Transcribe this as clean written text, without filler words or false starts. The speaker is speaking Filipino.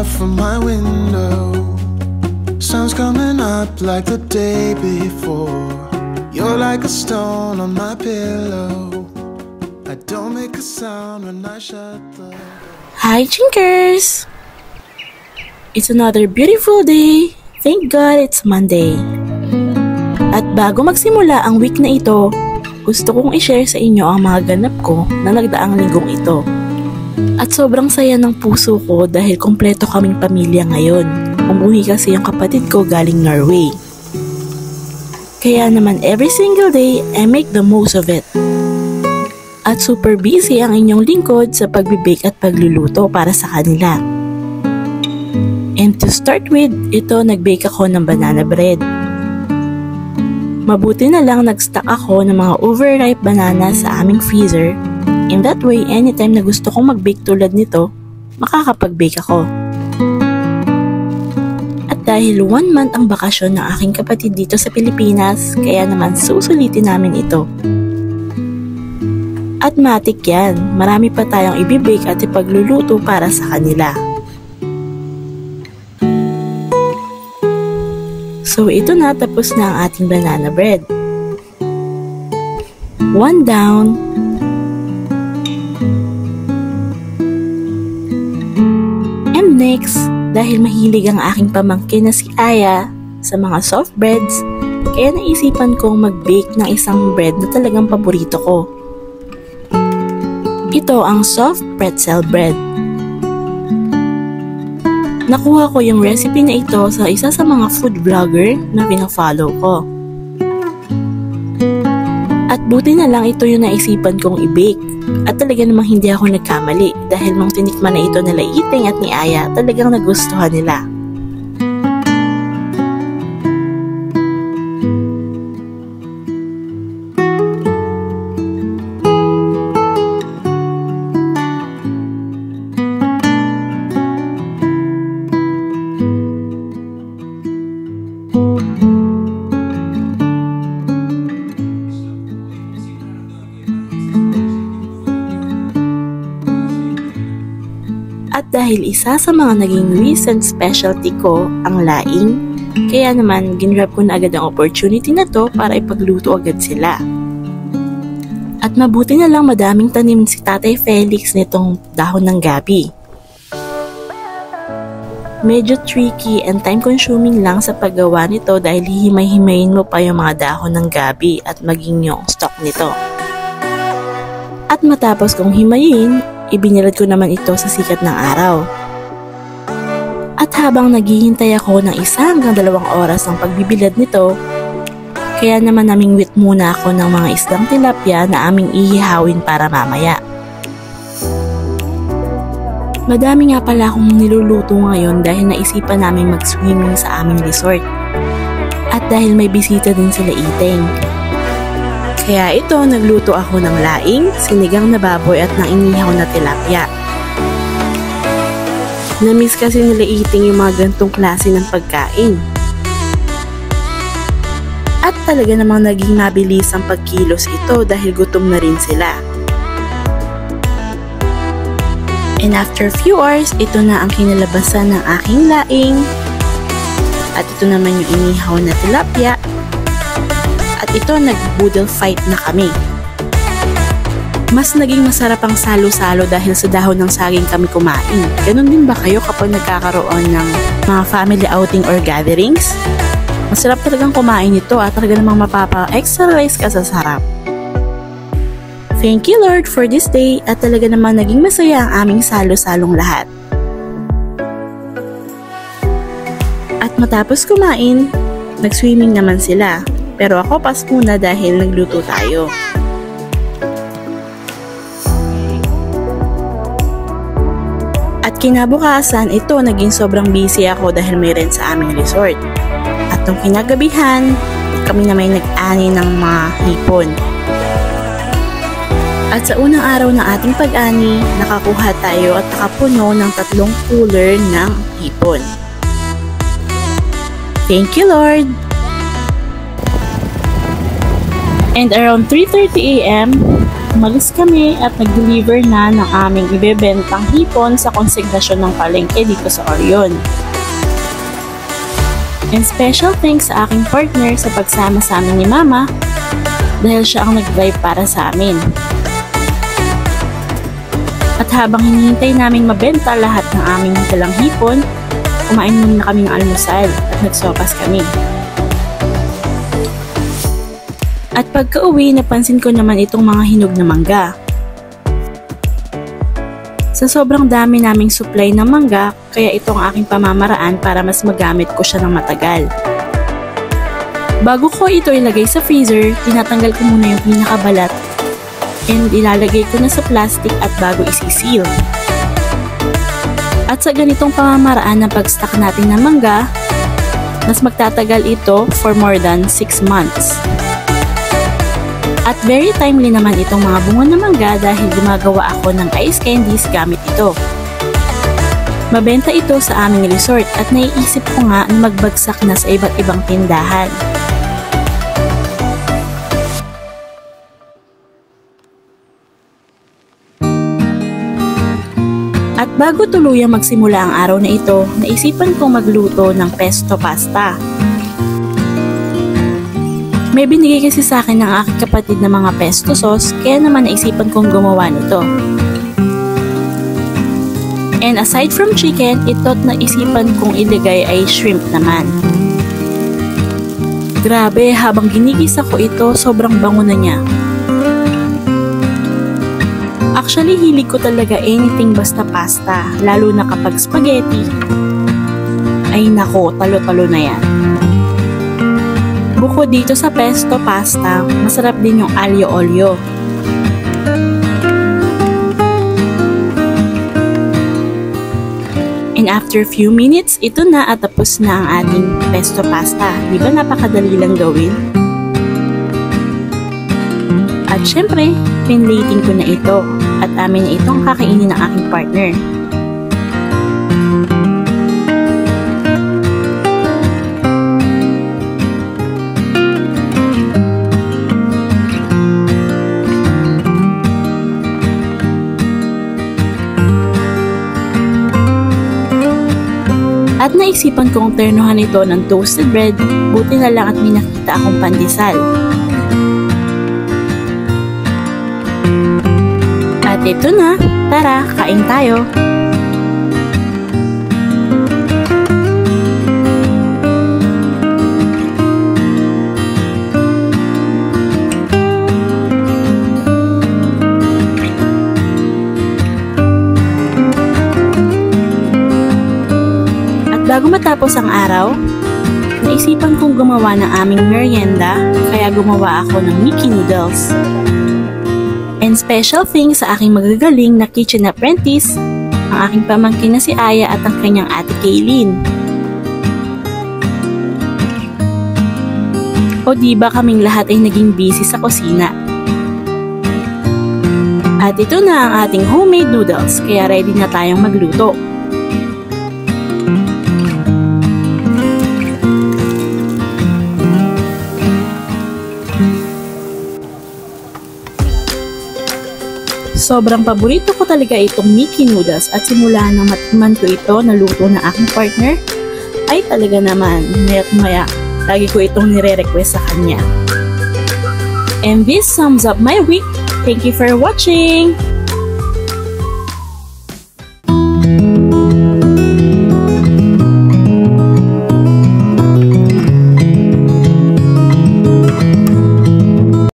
out from my window. Sun's coming up like the day before. You're like a stone on my pillow. I don't make a sound when I shut the... Hi, Chinkers! It's another beautiful day. Thank God it's Monday. At bago magsimula ang week na ito, gusto kong i-share sa inyo ang mga ganap ko na nagdaang linggong ito. At sobrang saya ng puso ko dahil kompleto kaming pamilya ngayon. Umuwi kasi yung kapatid ko galing Norway. Kaya naman every single day, I make the most of it. At super busy ang inyong lingkod sa pagbibake at pagluluto para sa kanila. And to start with, ito nag-bake ako ng banana bread. Mabuti na lang nag-stock ako ng mga overripe banana sa aming freezer. In that way, anytime na gusto kong mag-bake tulad nito, makakapag-bake ako. At dahil 1 month ang bakasyon ng aking kapatid dito sa Pilipinas, kaya naman susulitin namin ito. At matik yan, marami pa tayong ibibake at ipagluluto para sa kanila. So ito na, tapos na ang ating banana bread. 1 down. And next, dahil mahilig ang aking pamangkin na si Aya sa mga soft breads, kaya naisipan kong mag-bake ng isang bread na talagang paborito ko. Ito ang soft pretzel bread. Nakuha ko yung recipe na ito sa isa sa mga food vlogger na pina-follow ko. At buti na lang ito yung naisipan kong i-bake. At talaga namang hindi ako nagkamali dahil nung tinikman na ito nila Iting at ni Aya, talagang nagustuhan nila. At dahil isa sa mga naging recent specialty ko ang laing, kaya naman ginrab ko na agad ang opportunity na to para ipagluto agad sila. At mabuti na lang madaming tanim si Tatay Felix nitong dahon ng gabi. Medyo tricky and time consuming lang sa paggawa nito dahil hihimay-himayin mo pa yung mga dahon ng gabi at maging yung stock nito. At matapos kong himayin, ibinilad ko naman ito sa sikat ng araw. At habang naghihintay ako ng 1 hanggang 2 oras ng pagbibilad nito, kaya naman namingwit muna ako ng mga isdang tilapia na aming ihihawin para mamaya. Madami nga pala akong niluluto ngayon dahil naisipan namin mag-swimming sa aming resort. At dahil may bisita din sila Iting. Kaya ito, nagluto ako ng laing, sinigang na baboy at ng inihaw na tilapia. Namiss kasi nila Iting yung mga gantong klase ng pagkain. At talaga namang naging mabilis ang pagkilos ito dahil gutom na rin sila. And after few hours, ito na ang kinalabasan ng aking laing. At ito naman yung inihaw na tilapia. At ito, nag-boodle fight na kami. Mas naging masarap ang salo-salo dahil sa dahon ng saging kami kumain. Ganon din ba kayo kapag nagkakaroon ng mga family outing or gatherings? Masarap talagang kumain ito at talaga namang mapapa-exercise ka sa sarap. Thank you Lord for this day at talaga namang naging masaya ang aming salo-salong lahat. At matapos kumain, nag-swimming naman sila. Pero ako pas muna dahil nagluto tayo. At kinabukasan, ito naging sobrang busy ako dahil may rent sa aming resort. At nung kinagabihan, kami na may nag-ani ng mga hipon. At sa unang araw ng ating pag-ani, nakakuha tayo at nakapuno ng 3 cooler ng hipon. Thank you Lord! And around 3:30 AM, umalis kami at nag-deliver na ng aming ibebentang hipon sa konsignasyon ng palengke dito sa Orion. And special thanks sa aking partner sa pagsama sa amin ni Mama dahil siya ang nag-drive para sa amin. At habang hinihintay naming mabenta lahat ng aming dalang hipon, kumain muna kaming almusal at nagsopas kami. At pagka-uwi, napansin ko naman itong mga hinog na mangga. Sa sobrang dami naming supply ng mangga, kaya ito ang aking pamamaraan para mas magamit ko siya ng matagal. Bago ko ito ilagay sa freezer, tinatanggal ko muna yung pinakabalat and ilalagay ko na sa plastic at bago isisil. At sa ganitong pamamaraan ng pag-stock natin ng mangga, mas magtatagal ito for more than 6 months. At very timely naman itong mga bunga ng mangga dahil gumagawa ako ng ice candies gamit ito. Mabenta ito sa aming resort at naiisip ko nga na magbagsak na sa iba't ibang tindahan. At bago tuluyang magsimula ang araw na ito, naisipan kong magluto ng pesto pasta. May binigay kasi sa akin ng aking kapatid na mga pesto sauce, kaya naman naisipan kong gumawa nito. And aside from chicken, ito't naisipan kong ilagay ay shrimp naman. Grabe, habang ginigisa ko ito, sobrang bango na niya. Actually, hilig ko talaga anything basta pasta, lalo na kapag spaghetti. Ay nako, talo-talo na yan. Bukod dito sa pesto pasta, masarap din yung aglio olio. And after few minutes, ito na at tapos na ang ating pesto pasta. Di ba napakadali lang gawin? At syempre, pinlating ko na ito at amin na itong kakainin ng aking partner. At naisipan kong ternuhan ito ng toasted bread, buti na lang at may nakita akong pandesal. At ito na, tara, kain tayo! Bago matapos ang araw, naisipan kong gumawa ng aming merienda, kaya gumawa ako ng Mickey noodles. And special thanks sa aking magagaling na kitchen apprentice, ang aking pamangkin na si Aya at ang kanyang ate Kaylin. O diba kaming lahat ay naging busy sa kusina. At ito na ang ating homemade noodles, kaya ready na tayong magluto. Sobrang paborito ko talaga itong Mickey noodles at simula nang matikman ko ito na luto ng aking partner, ay talaga naman maya't maya lagi ko itong nire-request sa kanya. And this sums up my week. Thank you for watching!